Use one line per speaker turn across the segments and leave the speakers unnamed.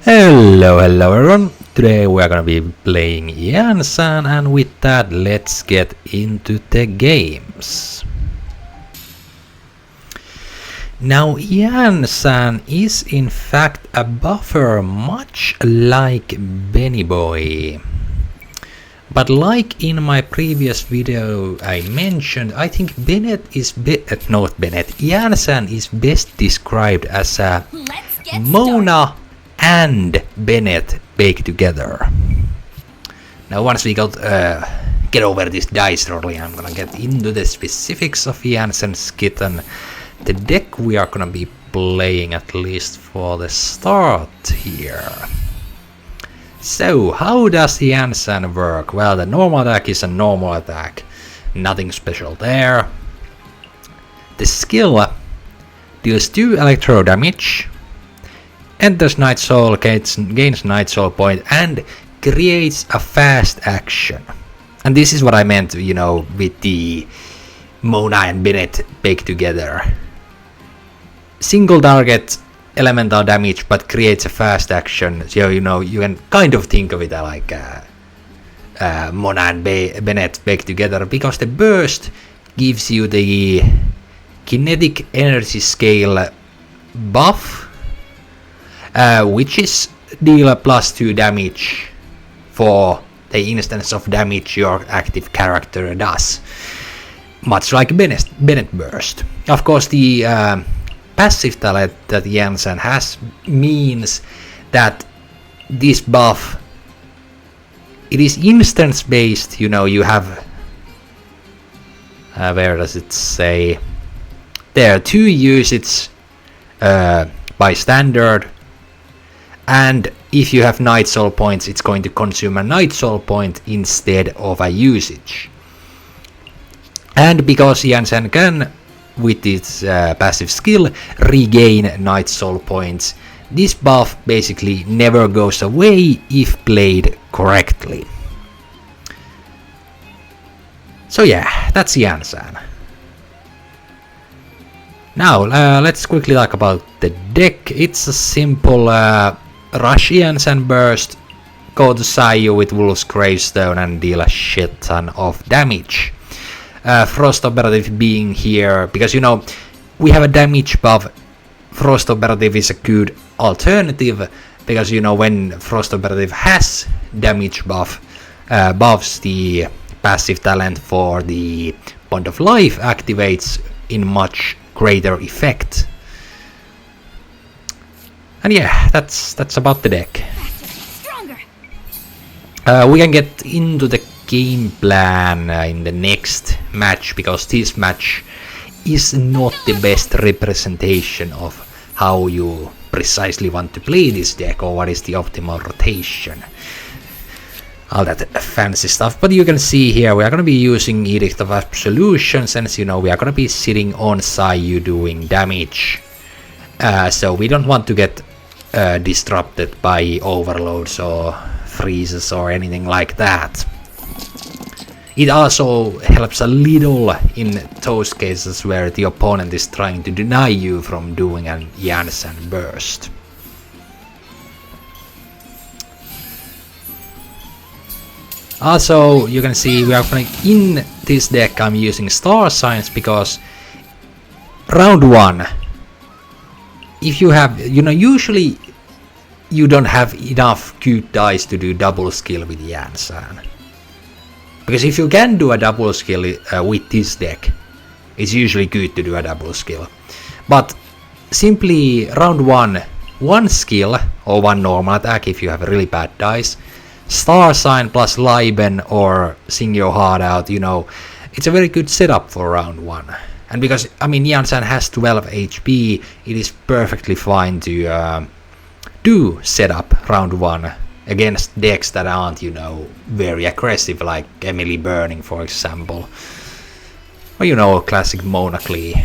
Hello everyone, today we are gonna be playing Iansan, and with that let's get into the games. Now Iansan is in fact a buffer much like Benny Boy. But like in my previous video I mentioned, I think Iansan is best described as a Mona and Bennett baked together. Now once we get over this dice rolling, I'm gonna get into the specifics of Iansan's kit and the deck we are gonna be playing, at least for the start here. So how does Iansan work? Well, the normal attack is a normal attack, nothing special there. The skill deals 2 electro damage, enters Night Soul, gains Night Soul point, and creates a fast action. And this is what I meant, with the Mona and Bennett baked together. Single target elemental damage, but creates a fast action. So, you can kind of think of it like Mona and Bennett baked together, because the burst gives you the kinetic energy scale buff, which is deal +2 damage for the instance of damage your active character does, much like Bennett burst. Of course, the passive talent that Iansan has means that this buff, it is instance based. You have where does it say? There are 2 usage by standard. And if you have Night Soul points, it's going to consume a Night Soul point instead of a usage. And because Iansan can, with its passive skill, regain Night Soul points, this buff basically never goes away if played correctly. So yeah, that's Iansan. Now let's quickly talk about the deck. It's a simple rush Iansan burst, go to Sayu with Wolf's Gravestone and deal a shit ton of damage. Frost Operative being here, because we have a damage buff. Frost Operative is a good alternative, because when Frost Operative has damage buffs, the passive talent for the Bond of Life activates in much greater effect. And yeah, that's about the deck. We can get into the game plan in the next match, because this match is not the best representation of how you precisely want to play this deck, or what is the optimal rotation, all that fancy stuff. But you can see here we are going to be using Edict of Absolution, since we are going to be sitting on Sayu doing damage, so we don't want to get disrupted by overloads or freezes or anything like that. It also helps a little in those cases where the opponent is trying to deny you from doing an Iansan burst. Also, you can see we are playing in this deck. I'm using star signs because round 1, if you have, usually you don't have enough good dice to do double skill with Iansan. Because if you can do a double skill with this deck, it's usually good to do a double skill. But simply round 1 skill or 1 normal attack if you have really bad dice, star sign plus Liben or Sing Your Heart Out, it's a very good setup for round 1. And because, Iansan has 12 HP, it is perfectly fine to do setup round 1 against decks that aren't, very aggressive, like Emily Burning, for example. Or, classic Mona Klee.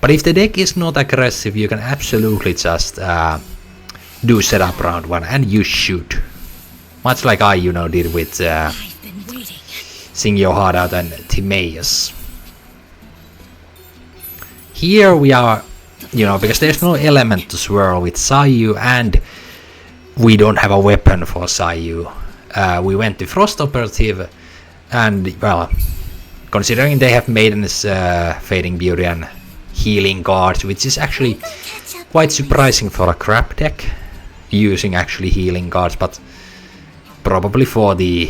But if the deck is not aggressive, you can absolutely just do setup round 1 and you shoot. Much like I, did with Sing Your Heart Out and Timaeus. Here we are, because there's no element to swirl with Sayu, and we don't have a weapon for Sayu. We went to Frost Operative, and well, considering they have Maiden's Fading Beauty and healing cards, which is actually quite surprising for a crap deck, using actually healing cards, but probably for the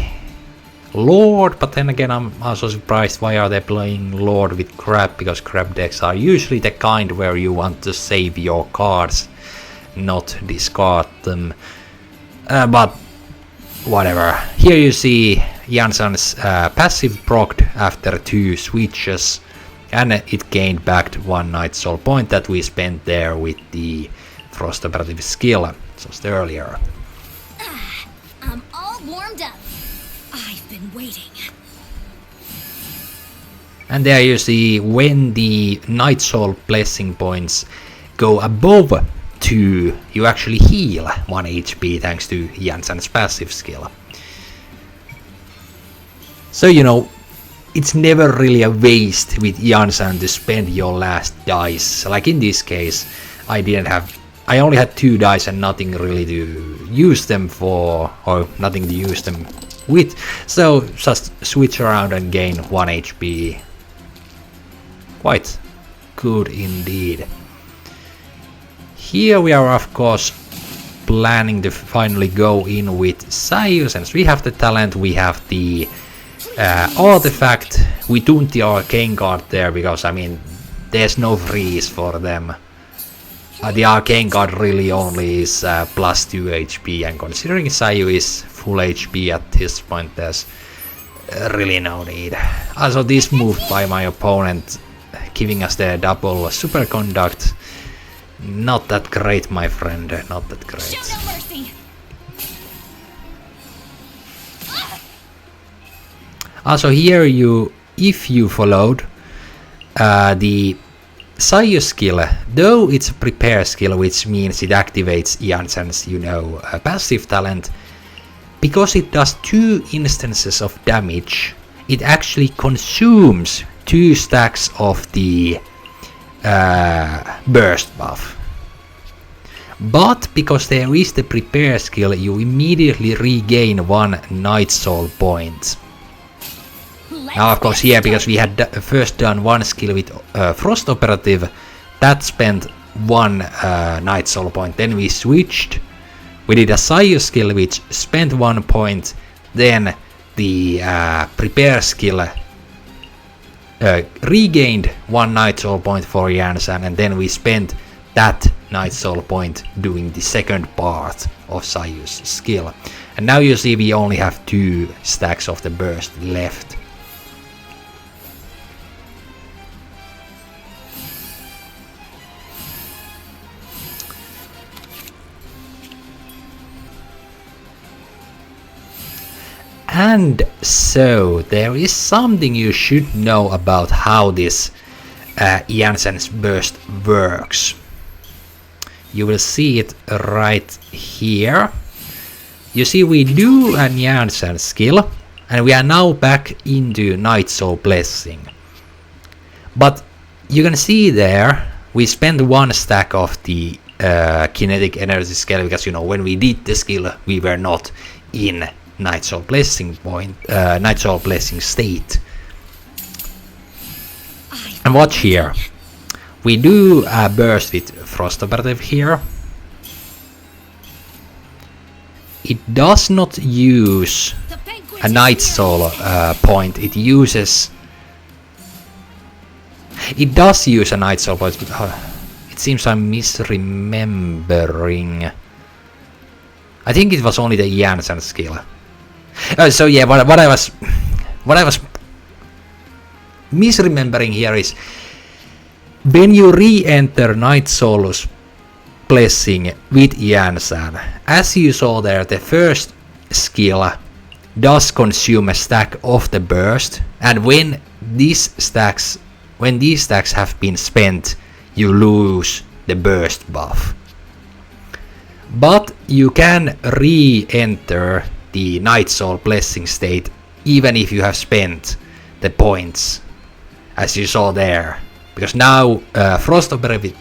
Lord. But then again, I'm also surprised why are they playing Lord with crap, because crap decks are usually the kind where you want to save your cards, not discard them. But whatever. Here you see Iansan's passive procced after 2 switches, and it gained back 1 Night Soul point that we spent there with the Frost Operative skill just earlier.
I'm all warmed up. I've been waiting.
And there you see when the Night Soul blessing points go above 2, you actually heal 1 HP thanks to Iansan's passive skill. So you know, it's never really a waste with Iansan to spend your last dice. Like in this case, I only had 2 dice and nothing really to use them for, or nothing to use them with. So just switch around and gain 1 HP. Quite good indeed. Here we are of course planning to finally go in with Sayu. Since we have the talent, we have the artifact. We tuned the arcane card there because I mean there's no freeze for them. The arcane card really only is plus 2 HP, and considering Sayu is full HP at this point, there's really no need. Also this move by my opponent, giving us the double superconduct, not that great, my friend, not that great.
Show no mercy.
Also here if you followed the Sayu skill, though it's a prepare skill, which means it activates Iansan's, passive talent, because it does 2 instances of damage, it actually consumes 2 stacks of the burst buff. But because there is the prepare skill, you immediately regain 1 Night Soul point. Now of course here, because we had first done 1 skill with Frost Operative, that spent 1 Night Soul point, then we switched, we did a Sayu skill which spent 1 point, then the prepare skill regained 1 Night Soul point for Iansan, and then we spent that Night Soul point doing the second part of Sayu's skill. And now you see we only have 2 stacks of the burst left. And so there is something you should know about how this Iansan's burst works. You will see it right here. You see we do an Iansan skill, and we are now back into Night Soul Blessing. But you can see there we spent 1 stack of the kinetic energy skill, because when we did the skill we were not in Night Soul Blessing Night Soul Blessing state. And watch here. We do a burst with Frost Operative here. It does not use a Night Soul point. It does use a Night Soul point. It seems I'm misremembering. I think it was only the Iansan skill. So yeah, what I was misremembering here is when you re-enter Night Soul's Blessing with Iansan, as you saw there, the first skill does consume a stack of the burst, and when these stacks have been spent, you lose the burst buff. But you can re-enter the Night Soul Blessing state even if you have spent the points, as you saw there, because now Frost Operative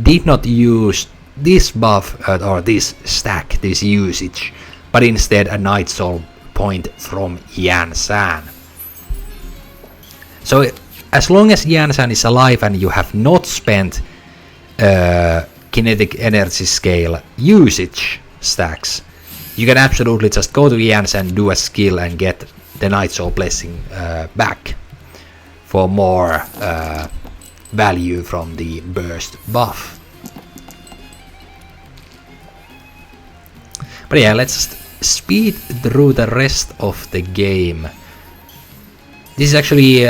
did not use this buff or this stack, this usage, but instead a Night Soul point from Iansan. So as long as Iansan is alive and you have not spent kinetic energy scale usage stacks, you can absolutely just go to Iansan, do a skill and get the Night Soul blessing back for more value from the burst buff. But yeah, let's just speed through the rest of the game. This is actually,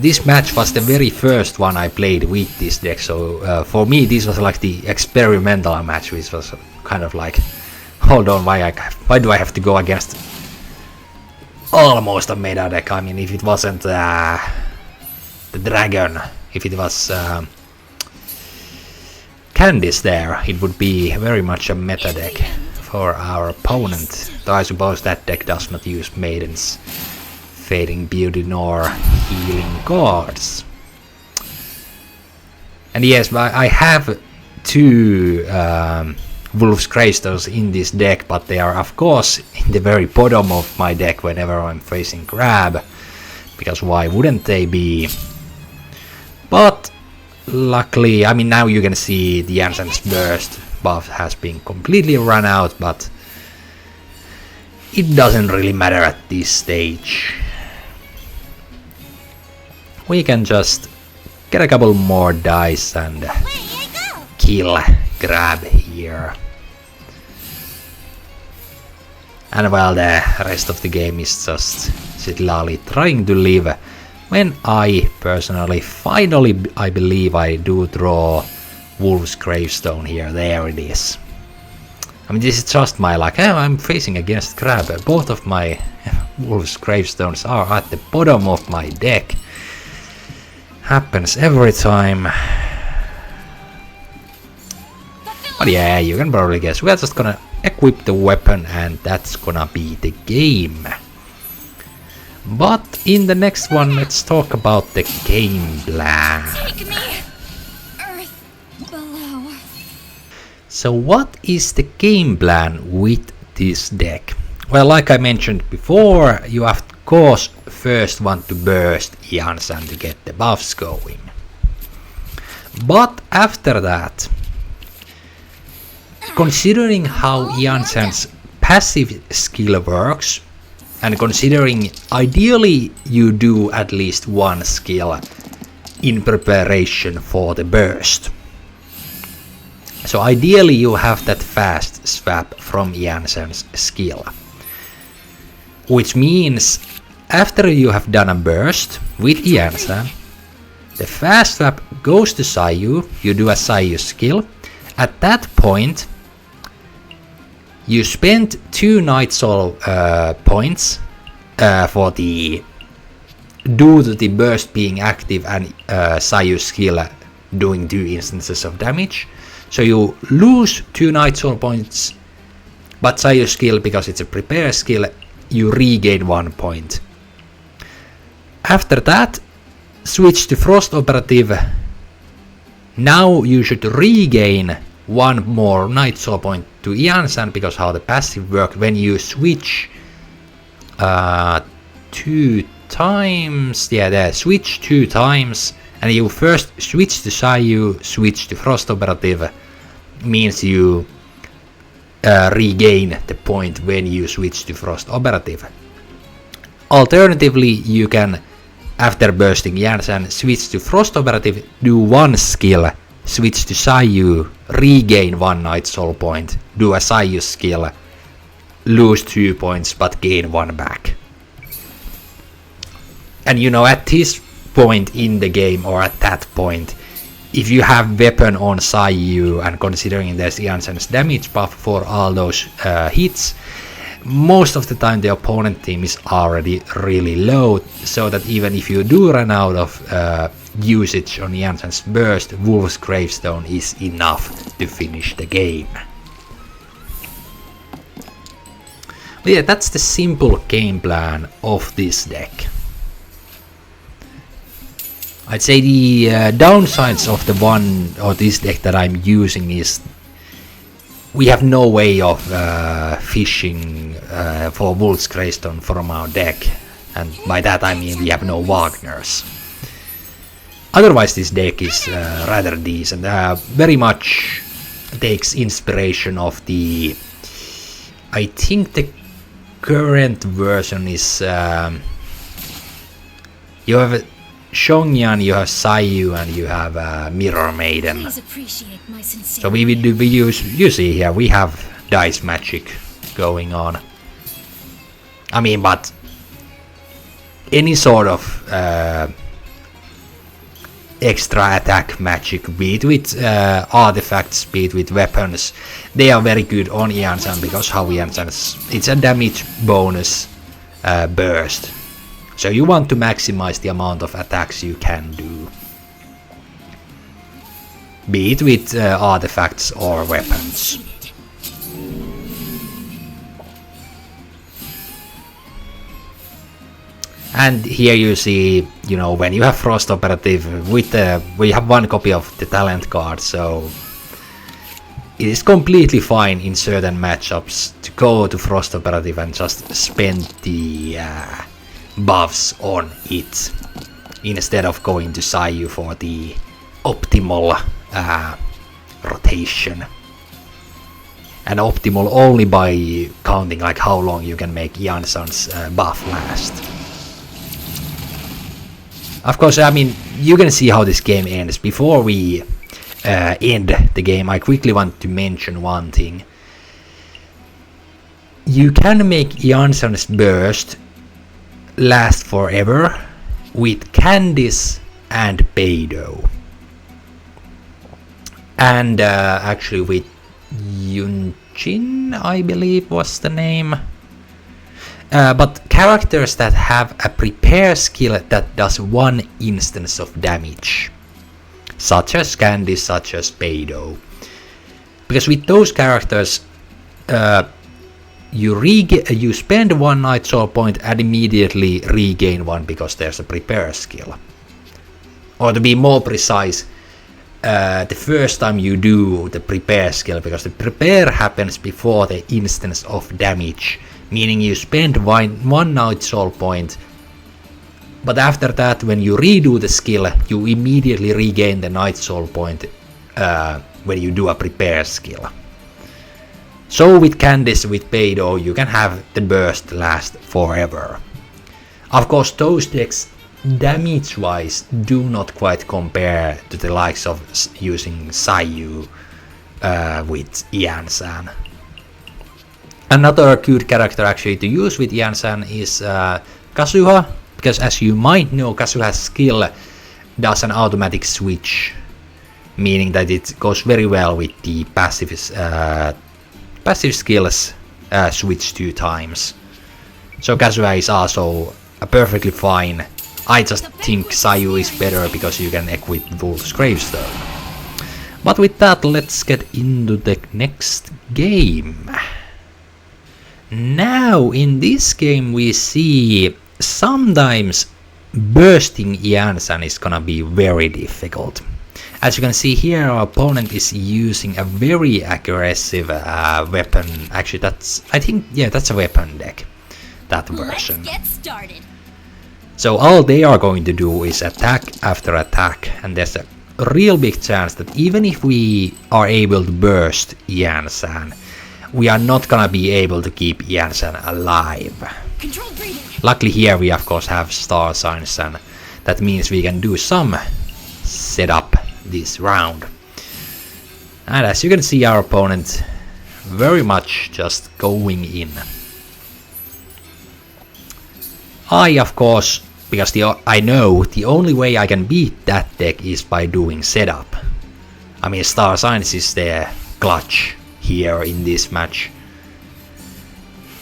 this match was the very first one I played with this deck, so for me this was like the experimental match, which was kind of like, hold on, why do I have to go against almost a meta deck? I mean, if it wasn't the dragon, if it was Candice there, it would be very much a meta deck for our opponent, though I suppose that deck does not use Maidens, Fading Beauty nor Healing Cards. And yes, I have two Wolf's Gravestones in this deck, but they are of course in the very bottom of my deck whenever I'm facing Grab, because why wouldn't they be? But luckily, I mean, now you can see the Iansan's burst buff has been completely run out, but it doesn't really matter at this stage. We can just get a couple more dice and kill Grab here. And while the rest of the game is just Sitlali trying to live, when I personally finally, I believe I do draw Wolf's Gravestone here. There it is. I mean, this is just my luck. I'm facing against Grab. Both of my Wolf's Gravestones are at the bottom of my deck. Happens every time. But yeah, you can probably guess. We're just gonna equip the weapon and that's gonna be the game. But in the next one, let's talk about the game plan.
Take me! Earth below.
So what is the game plan with this deck? Well, like I mentioned before, you of course first want to burst Iansan to get the buffs going. But after that, considering how Iansan's passive skill works, and considering ideally you do at least one skill in preparation for the burst. So ideally you have that fast swap from Iansan's skill. Which means after you have done a burst with Iansan, the fast swap goes to Sayu, you do a Sayu skill. At that point, you spend 2 Night Soul points for the due to the burst being active and Sayu skill doing 2 instances of damage. So you lose 2 Night Soul points, but Sayu skill, because it's a prepare skill, you regain 1 point. After that, switch to Frost Operative. Now you should regain 1 more Night Soul point to Iansan, because how the passive works when you switch 2 times. Yeah, switch 2 times, and you first switch to Sayu, switch to Frost Operative, means you regain the point when you switch to Frost Operative. Alternatively, you can, after bursting Iansan, switch to Frost Operative, do 1 skill, switch to Sayu, regain 1 Night Soul point, do a Sayu skill, lose 2 points but gain 1 back. And you know, at this point in the game, or at that point, if you have weapon on Sayu and considering there's Iansan's damage buff for all those hits, most of the time the opponent team is already really low, so that even if you do run out of usage on Iansan's burst, Wolf's Gravestone is enough to finish the game. But yeah, that's the simple game plan of this deck. I'd say the downsides of the one or this deck that I'm using is we have no way of fishing for Wolf's Greystone from our deck, and by that I mean we have no Wagners. Otherwise this deck is rather decent, very much takes inspiration of the, I think the current version is, you have Shongyan, you have Sayu, and you have Mirror Maiden. So we use, you see here, we have dice magic going on. I mean, but any sort of extra attack magic, be it with artifacts, be it with weapons, they are very good on Iansan, because how Iansan is, it's a damage bonus burst. So you want to maximize the amount of attacks you can do, be it with artifacts or weapons. And here you see, you know, when you have Frost Operative, with we have one copy of the talent card, so it is completely fine in certain matchups to go to Frost Operative and just spend the buffs on it, instead of going to Sayu for the optimal rotation. And optimal only by counting like how long you can make Iansan's buff last. Of course, I mean, you can see how this game ends. Before we end the game, I quickly want to mention one thing. You can make Iansan's burst last forever with Candice and Beidou. And actually with Yunchin, I believe was the name. But characters that have a prepare skill that does one instance of damage, such as Candice, such as Beidou. Because with those characters, you spend one Night Soul point and immediately regain one because there's a prepare skill. Or to be more precise, the first time you do the prepare skill, because the prepare happens before the instance of damage, meaning you spend one Night Soul point, but after that, when you redo the skill, you immediately regain the Night Soul point when you do a prepare skill. So with Candice, with Beidou, you can have the burst last forever. Of course, those decks damage-wise do not quite compare to the likes of using Sayu with Iansan. Another good character actually to use with Iansan is Kazuha, because as you might know, Kazuha's skill does an automatic switch, meaning that it goes very well with the passive skills switch 2 times. So Kazuha is also a perfectly fine. I just think Sayu is better because you can equip Wolf's Gravestone. But with that, let's get into the next game. Now in this game we see sometimes bursting Iansan is gonna be very difficult. As you can see here, our opponent is using a very aggressive weapon. Actually, that's a weapon deck, that version.
Let's get started.
So all they are going to do is attack after attack, and there's a real big chance that even if we are able to burst Iansan, we are not gonna be able to keep Iansan alive.
Controlled breathing.
Luckily here we of course have star signs, and that means we can do some setup this round. And as you can see, our opponent very much just going in. I of course, because I know the only way I can beat that deck is by doing setup. I mean, Star Signs is the clutch here in this match,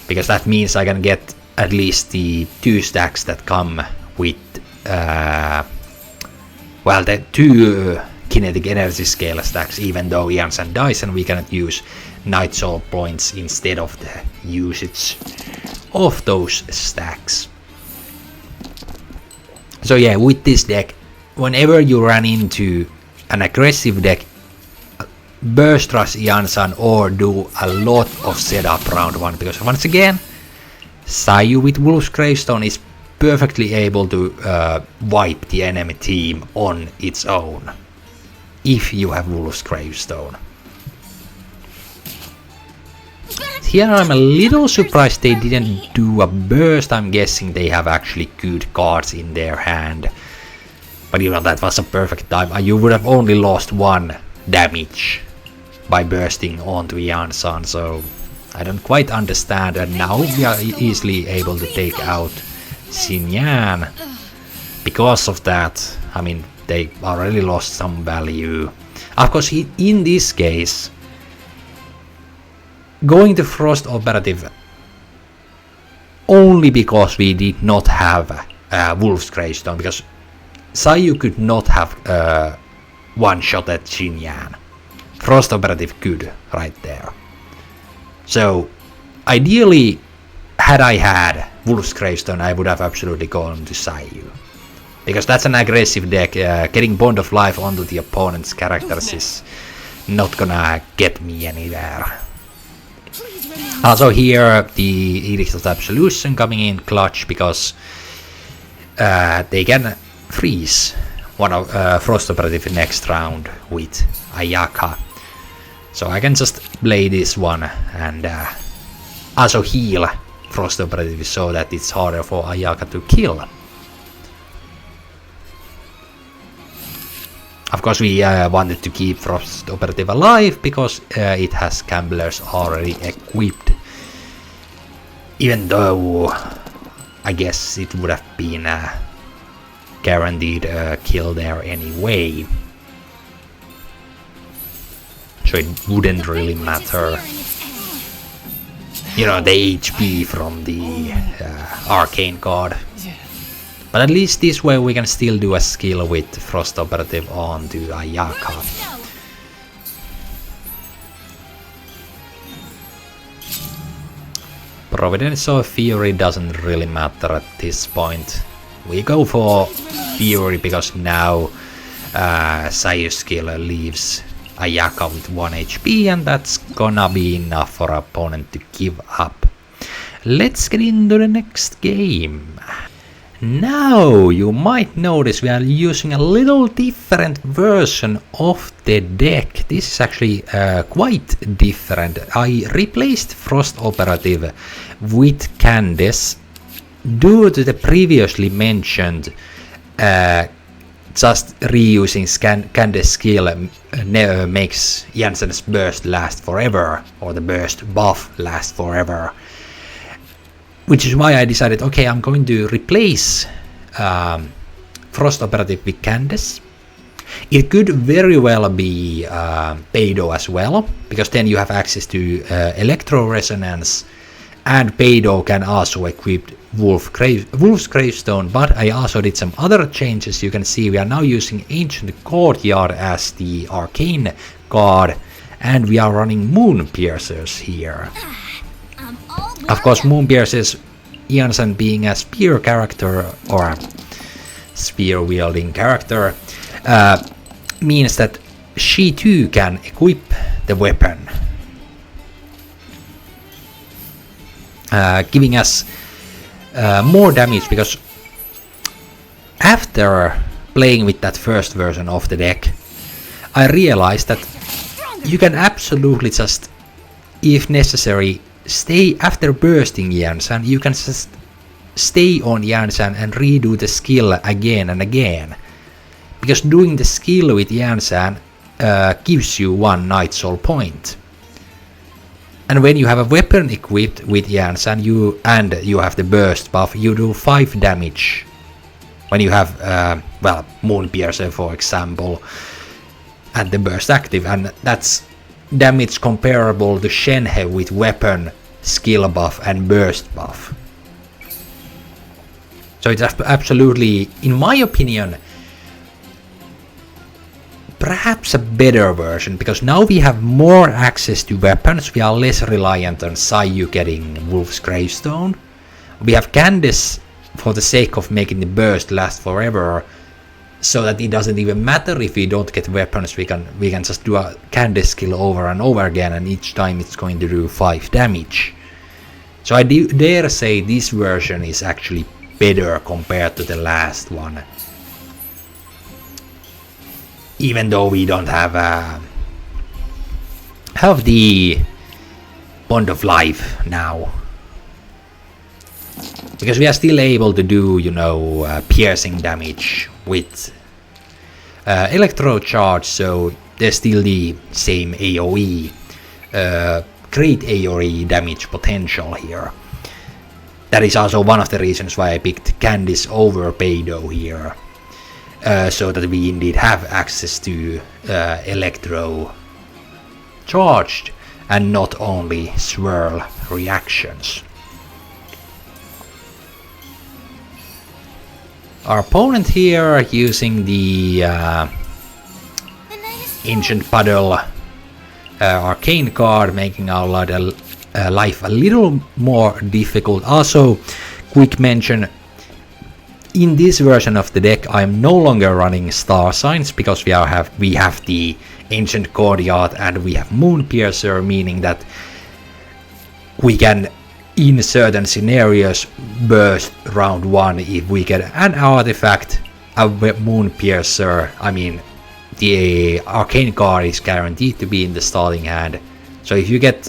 because that means I can get at least the 2 stacks that come with the 2 kinetic energy scale stacks, even though Iansan dies and we cannot use Night Soul points instead of the usage of those stacks. So yeah, with this deck, whenever you run into an aggressive deck, burst rush Iansan or do a lot of setup round 1, because once again, Sayu with Wolf's Gravestone is perfectly able to wipe the enemy team on its own, if you have Wolf's Gravestone. Here I'm a little surprised they didn't do a burst. I'm guessing they have actually good cards in their hand. But you know, that was a perfect time. You would have only lost 1 damage by bursting onto Iansan, so I don't quite understand. And now we are easily able to take out Xinyan. Because of that, I mean, they already lost some value. Of course, in this case, going to Frost Operative only because we did not have Wolf's Gravestone, because Sayu could not have one shot at Xinyan. Frost Operative could, right there. So, ideally, had I had Wolf's Gravestone, I would have absolutely gone to Sayu. Because that's an aggressive deck. Getting Bond of Life onto the opponent's characters is not gonna get me anywhere. Also here, the Edict of Absolution coming in clutch, because they can freeze one of Frost Operative next round with Ayaka. So I can just play this one and also heal Frost Operative so that it's harder for Ayaka to kill. Of course, we wanted to keep Frost Operative alive because it has Gamblers already equipped. Even though I guess it would have been a guaranteed kill there anyway. So it wouldn't really matter. You know, the HP from the Arcane card. But at least this way we can still do a skill with Frost Operative onto Ayaka. Providence or Fury doesn't really matter at this point. We go for Fury because now Sayu's skill leaves Ayaka with 1 HP, and that's gonna be enough for our opponent to give up. Let's get into the next game. Now you might notice we are using a little different version of the deck. This is actually quite different. I replaced Frost Operative with Candace due to the previously mentioned just reusing Candace's skill makes Iansan's burst last forever, or the burst buff last forever. Which is why I decided, okay, I'm going to replace Frost Operative with Candace. It could very well be Peido as well, because then you have access to Electro Resonance, and Peido can also equip Wolf's Gravestone, but I also did some other changes. You can see we are now using Ancient Courtyard as the Arcane card, and we are running Moon Piercers here. Of course, Moon Piercers, Iansan being a spear character, or a spear wielding character, means that she too can equip the weapon, giving us more damage, because after playing with that first version of the deck, I realized that you can absolutely just, if necessary, stay after bursting Iansan, you can just stay on Iansan and redo the skill again and again. Because doing the skill with Iansan gives you 1 Night Soul point. And when you have a weapon equipped with Iansan, you have the burst buff, you do 5 damage. When you have, well, Moon Piercer for example, and the burst active, and that's damage comparable to Shenhe with weapon, skill buff and burst buff. So it's absolutely, in my opinion, perhaps a better version, because now we have more access to weapons. We are less reliant on Sayu getting Wolf's Gravestone. We have Candace for the sake of making the burst last forever, so that it doesn't even matter if we don't get weapons. We can just do a candy skill over and over again, and each time it's going to do 5 damage. So I dare say this version is actually better compared to the last one, even though we don't have the Bond of Life now, because we are still able to do, you know, piercing damage with electro charge, so there's still the same AoE, great AoE damage potential here. That is also one of the reasons why I picked Candice over Paydo here, so that we indeed have access to electro charged and not only swirl reactions. Our opponent here using the Ancient Puddle arcane card, making our life a little more difficult. Also, quick mention, in this version of the deck I'm no longer running Star Signs because we have the Ancient Courtyard and we have Moon Piercer, meaning that we can in certain scenarios burst round 1 if we get an artifact, a Moon Piercer. I mean, the arcane card is guaranteed to be in the starting hand, so if you get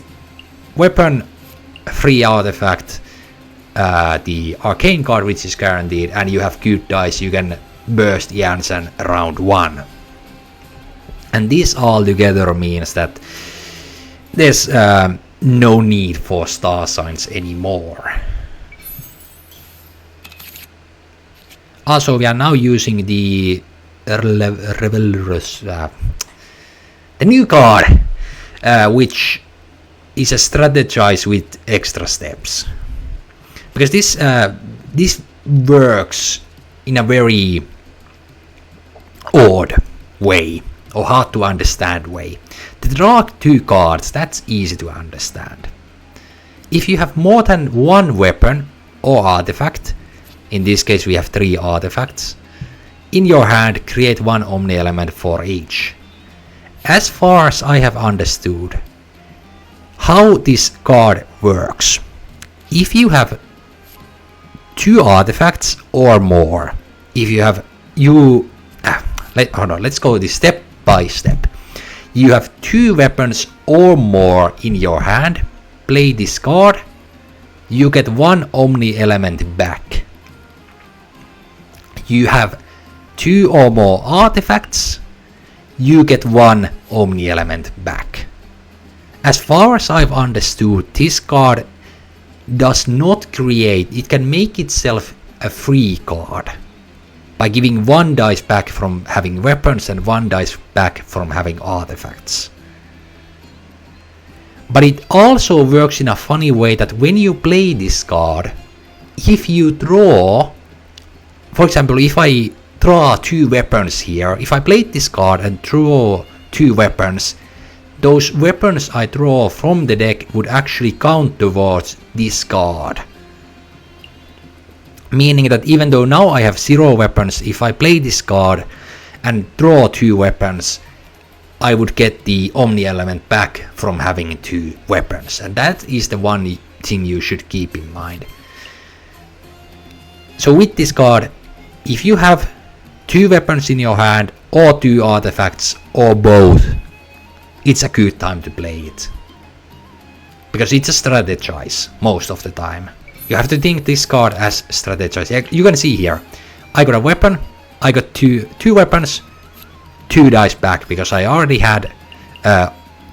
weapon, free artifact, the arcane card which is guaranteed, and you have good dice, you can burst Iansan round 1. And this all together means that there's no need for Star Signs anymore. Also, we are now using the Revelrus, the new card, which is a strategize with extra steps, because this works in a very odd way, or hard to understand way. To draw 2 cards, that's easy to understand. If you have more than 1 weapon or artifact, in this case we have 3 artifacts, in your hand, create 1 Omni element for each. As far as I have understood how this card works, if you have 2 artifacts or more, if you have let's go this step by step. You have 2 weapons or more in your hand, play this card, you get 1 Omni element back. You have 2 or more artifacts, you get 1 Omni element back. As far as I've understood, this card does not create, it can make itself a free card by giving 1 dice back from having weapons and 1 dice back from having artifacts. But it also works in a funny way that when you play this card, if you draw, for example, if I draw 2 weapons here, if I played this card and draw 2 weapons, those weapons I draw from the deck would actually count towards this card. Meaning that even though now I have 0 weapons, if I play this card and draw 2 weapons, I would get the Omni element back from having 2 weapons. And that is the one thing you should keep in mind. So with this card, if you have 2 weapons in your hand or 2 artifacts or both, it's a good time to play it. Because it's a strategize most of the time. You have to think this card as strategize. You can see here, I got a weapon, I got two weapons, 2 dice back because I already had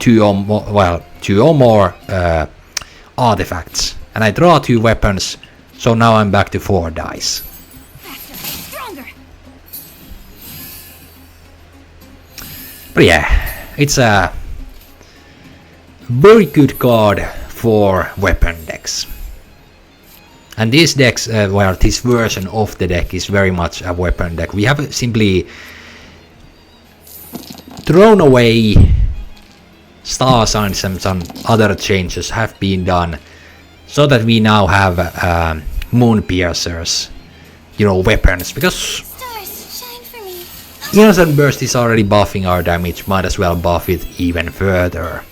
2 or more artifacts, and I draw 2 weapons, so now I'm back to 4 dice. But yeah, it's a very good card for weapon decks. And these decks, this version of the deck is very much a weapon deck. We have simply thrown away Star Signs and some other changes have been done, so that we now have Moon Piercers, weapons, because
Stars, shine for me.
Iansan Burst is already buffing our damage, might as well buff it even further.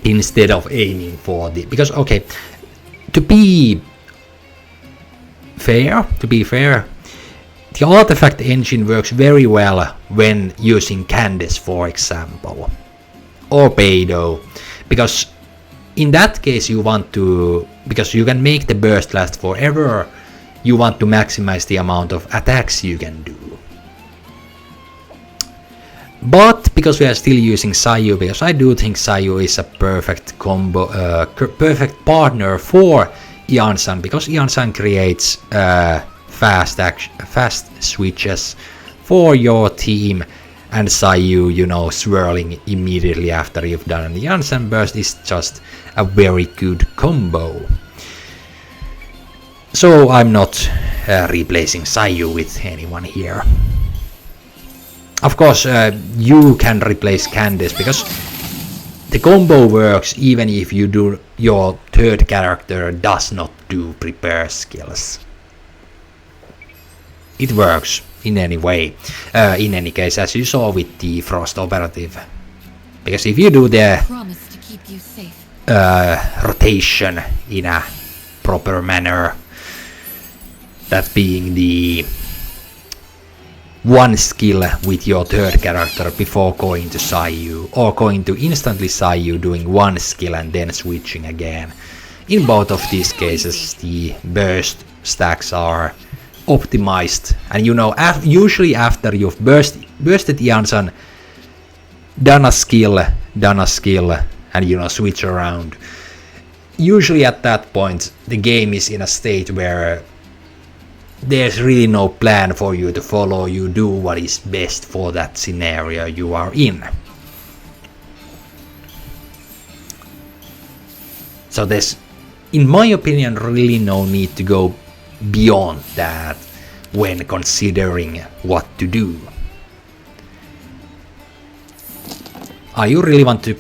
Instead of aiming for the... Because, okay, to be fair, the artifact engine works very well when using Candice, for example, or Beidou, because in that case you want to, because you can make the burst last forever, you want to maximize the amount of attacks you can do. But because we are still using Sayu, because I do think Sayu is a perfect combo, perfect partner for Iansan, because Iansan creates fast switches for your team, and Sayu, you know, swirling immediately after you've done an Iansan burst is just a very good combo. So I'm not replacing Sayu with anyone here. Of course, you can replace Candice, because the combo works even if you do your third character does not do prepare skills. It works in any way. In any case, as you saw with the Frost Operative, because if you do the rotation in a proper manner, that being the one skill with your third character before going to Sayu, or going to instantly Sayu, doing one skill and then switching again. In both of these cases, the burst stacks are optimized, and you know, usually after you've bursted Iansan, done a skill, and you know, switch around. Usually at that point, the game is in a state where there's really no plan for you to follow. You do what is best for that scenario you are in. So there's, in my opinion, really no need to go beyond that when considering what to do. Are you really want to,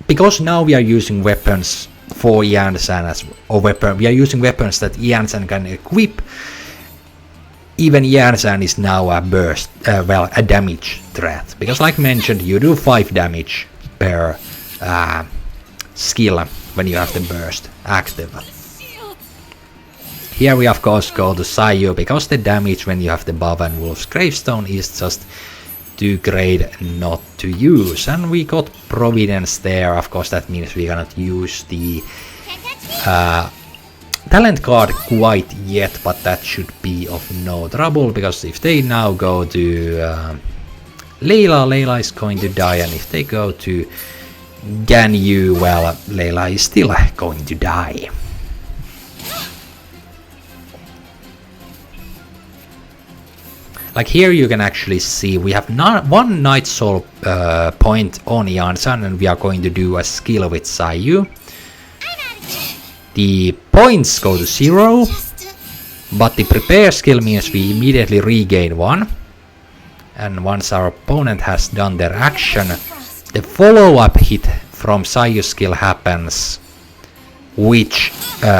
because now we are using weapons for Iansan as, or we are using weapons that Iansan can equip. Even Iansan is now a burst, a damage threat, because like mentioned, you do 5 damage per skill when you have the burst active. Here we of course go to Sayu, because the damage when you have the Bob and Wolf's Gravestone is just too great not to use. And we got Providence there, of course that means we cannot use the talent card quite yet, but that should be of no trouble, because if they now go to Layla is going to die, and if they go to Ganyu, well, Layla is still going to die. Like here you can actually see we have one Night Soul point on Iansan, and we are going to do a skill with Sayu. The points go to 0, but the prepare skill means we immediately regain 1. And once our opponent has done their action, the follow-up hit from Sayu's skill happens, which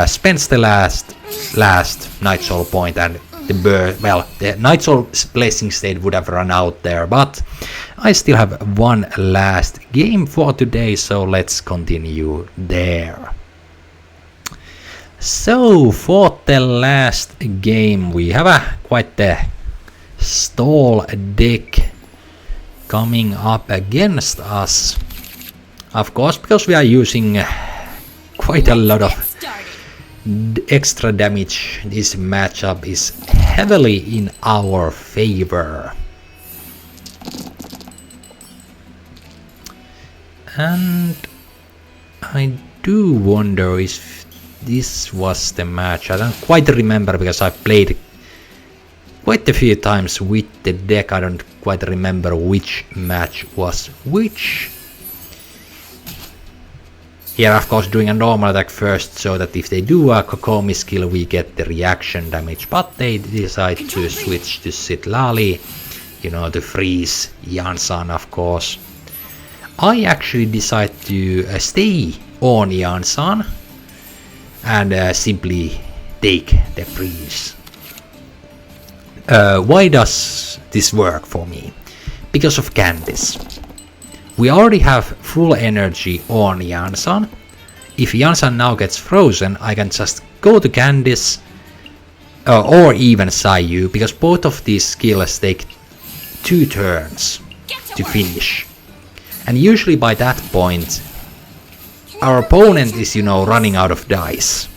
spends the last Night Soul point, and the Night Soul blessing state would have run out there, but I still have one last game for today, so let's continue there. So for the last game we have quite the stall deck coming up against us. Of course, because we are using quite a lot of extra damage, this matchup is heavily in our favor. And I do wonder if this was the match. I don't quite remember, because I played quite a few times with the deck. I don't quite remember which match was which. Here of course doing a normal attack first, so that if they do a Kokomi skill we get the reaction damage, but they decide to switch to Sitlali, you know, to freeze Iansan of course. I actually decide to stay on Iansan and simply take the freeze. Why does this work for me? Because of Candice. We already have full energy on Iansan. If Iansan now gets frozen, I can just go to Candice or even Sayu, because both of these skills take 2 turns to finish. And usually by that point, our opponent is, you know, running out of dice.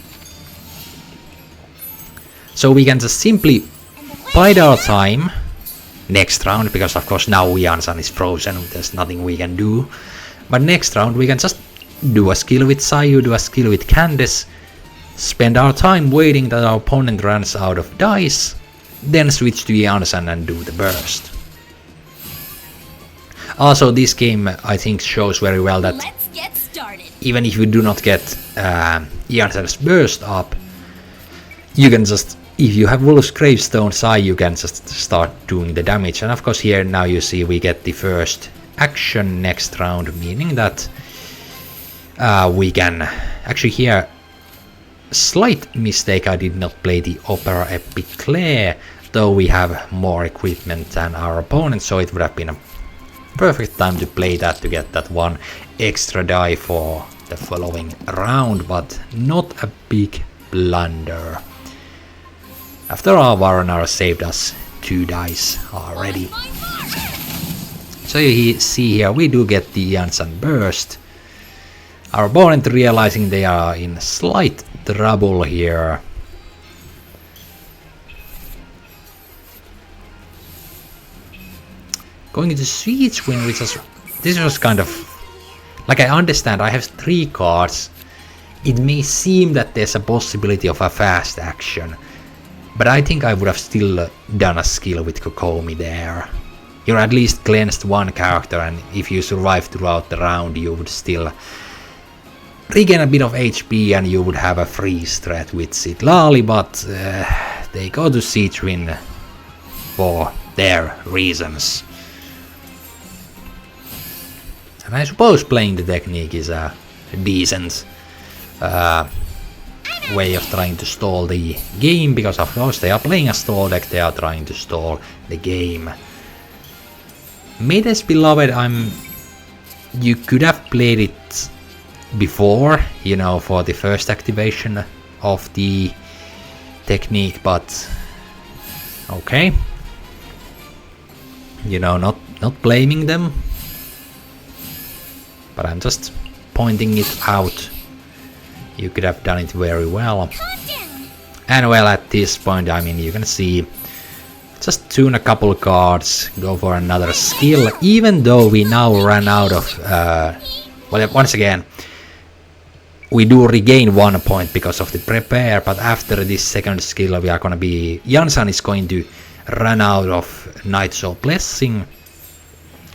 So we can just simply bide our time next round, because of course now Iansan is frozen, there's nothing we can do. But next round we can just do a skill with Sayu, do a skill with Candice, spend our time waiting that our opponent runs out of dice, then switch to Iansan and do the burst. Also, this game I think shows very well that even if you do not get Iansan's burst up, you can just, if you have Wolf's Gravestone Sai, you can just start doing the damage. And of course here now you see we get the first action next round, meaning that we can actually here, slight mistake, I did not play the Opera Epic Claire, though we have more equipment than our opponent, so it would have been a perfect time to play that to get that 1 extra die for the following round, but not a big blunder. After all, Varanara saved us 2 dice already. So you see here, we do get the Iansan burst. Our opponent realizing they are in slight trouble here. Going into Siege Win, which is, this was kind of, like, I understand I have 3 cards. It may seem that there's a possibility of a fast action, but I think I would have still done a skill with Kokomi there. You're at least cleansed 1 character, and if you survive throughout the round you would still regain a bit of HP and you would have a freeze threat with Sitlali, but they go to Siege Win for their reasons. And I suppose playing the technique is a decent way of trying to stall the game, because of course they are playing a stall deck, they are trying to stall the game. Maiden's Beloved, you could have played it before, you know, for the first activation of the technique, but okay. You know, not blaming them, but I'm just pointing it out. You could have done it very well. And well, at this point, I mean, you can see, just tune a couple cards, go for another skill, even though we now ran out of, well, once again, we do regain 1 point because of the prepare, but after this second skill we are gonna be, Iansan is going to run out of Night Soul Blessing,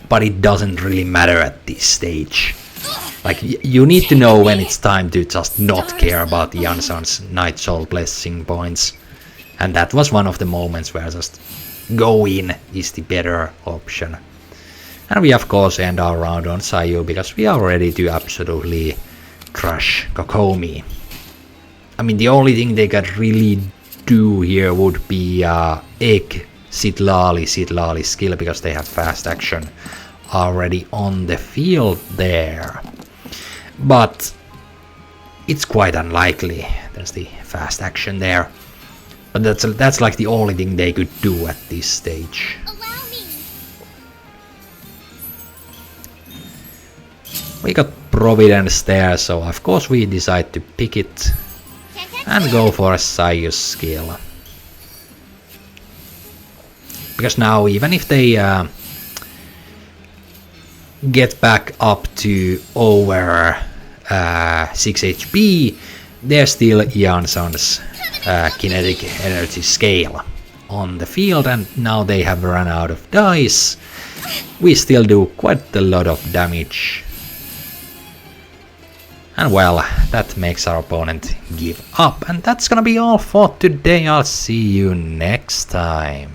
but it doesn't really matter at this stage. Like, you need to know when it's time to just not care about Iansan's Night Soul Blessing points, and that was one of the moments where just go in is the better option. And we of course end our round on Sayu, because we are ready to absolutely crush Kokomi. I mean, the only thing they could really do here would be egg Sitlali skill, because they have fast action already on the field there. But it's quite unlikely. There's the fast action there. But that's like the only thing they could do at this stage. We got Providence there, so of course we decide to pick it and go for a Sayus skill. Because now, even if they get back up to over 6 HP, there's still Iansan's kinetic energy scale on the field, and now they have run out of dice. We still do quite a lot of damage. And well, that makes our opponent give up. And that's gonna be all for today. I'll see you next time.